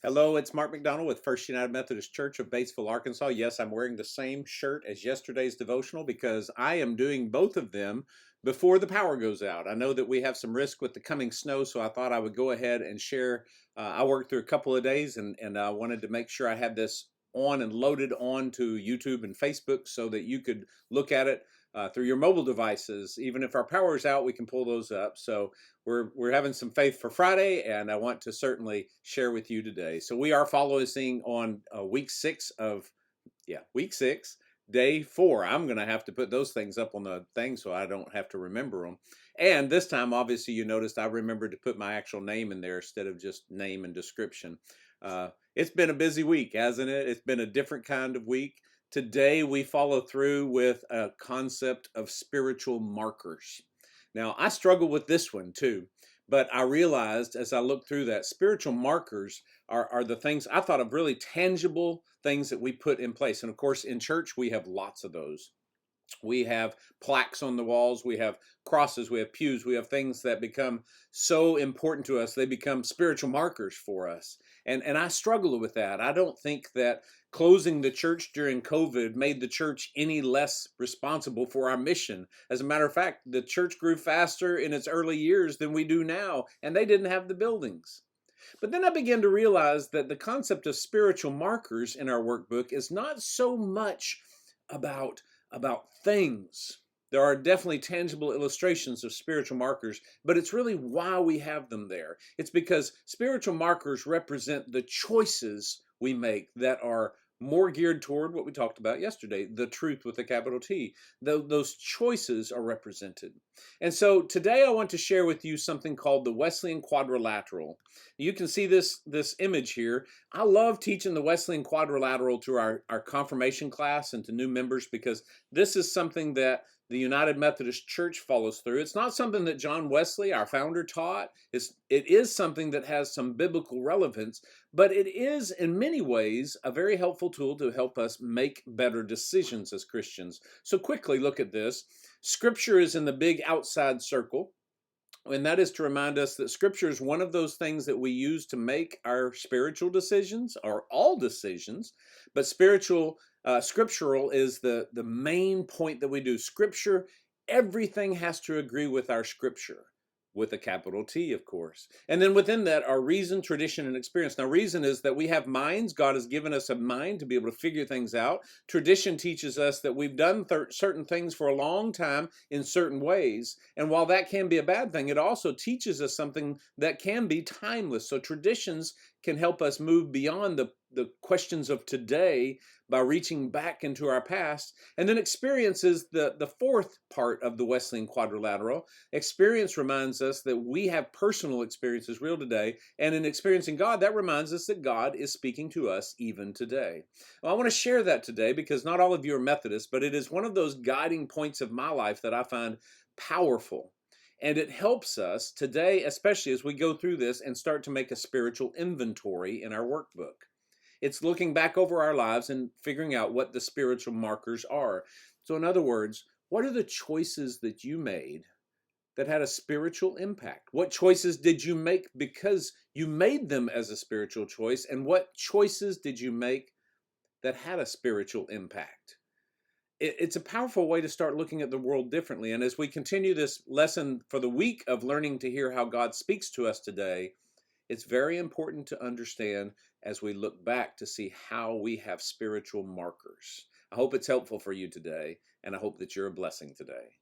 Hello, it's Mark McDonald with First United Methodist Church of Batesville, Arkansas. Yes, I'm wearing the same shirt as yesterday's devotional because I am doing both of them before the power goes out. I know that we have some risk with the coming snow, so I thought I would go ahead and share. I worked through a couple of days and I wanted to make sure I had this on and loaded on to YouTube and Facebook so that you could look at it through your mobile devices. Even if our power's out, we can pull those up. So we're having some faith for Friday, and I want to certainly share with you today. So we are following on week six, day 4. I'm going to have to put those things up on the thing so I don't have to remember them. And this time, obviously, you noticed I remembered to put my actual name in there instead of just name and description. It's been a busy week, hasn't it? It's been a different kind of week. Today, we follow through with a concept of spiritual markers. Now, I struggle with this one too, but I realized as I looked through that spiritual markers are the things I thought of, really tangible things that we put in place. And of course, in church, we have lots of those. We have plaques on the walls, we have crosses, we have pews, we have things that become so important to us, they become spiritual markers for us. And I struggle with that. I don't think that closing the church during COVID made the church any less responsible for our mission. As a matter of fact, the church grew faster in its early years than we do now, and they didn't have the buildings. But then I began to realize that the concept of spiritual markers in our workbook is not so much about things. There are definitely tangible illustrations of spiritual markers, but it's really why we have them there. It's because spiritual markers represent the choices we make that are more geared toward what we talked about yesterday, the truth with a capital T. Those choices are represented. And so today I want to share with you something called the Wesleyan quadrilateral. You can see this image here. I love teaching the Wesleyan quadrilateral to our confirmation class and to new members because this is something that the United Methodist Church follows through. It's not something that John Wesley, our founder, taught. It is something that has some biblical relevance, but it is in many ways a very helpful tool to help us make better decisions as Christians. So quickly look at this. Scripture is in the big outside circle. And that is to remind us that Scripture is one of those things that we use to make our spiritual decisions, or all decisions. But scriptural is the main point that we do. Scripture, everything has to agree with our Scripture, with a capital T, of course. And then within that are reason, tradition, and experience. Now, reason is that we have minds. God has given us a mind to be able to figure things out. Tradition teaches us that we've done certain things for a long time in certain ways. And while that can be a bad thing, it also teaches us something that can be timeless. So traditions can help us move beyond the questions of today by reaching back into our past. And then experience is the fourth part of the Wesleyan quadrilateral. Experience reminds us that we have personal experiences real today. And in experiencing God, that reminds us that God is speaking to us even today. Well, I want to share that today because not all of you are Methodists, but it is one of those guiding points of my life that I find powerful. And it helps us today, especially as we go through this and start to make a spiritual inventory in our workbook. It's looking back over our lives and figuring out what the spiritual markers are. So in other words, what are the choices that you made that had a spiritual impact? What choices did you make because you made them as a spiritual choice? And what choices did you make that had a spiritual impact? It's a powerful way to start looking at the world differently. And as we continue this lesson for the week of learning to hear how God speaks to us today, it's very important to understand as we look back to see how we have spiritual markers. I hope it's helpful for you today, and I hope that you're a blessing today.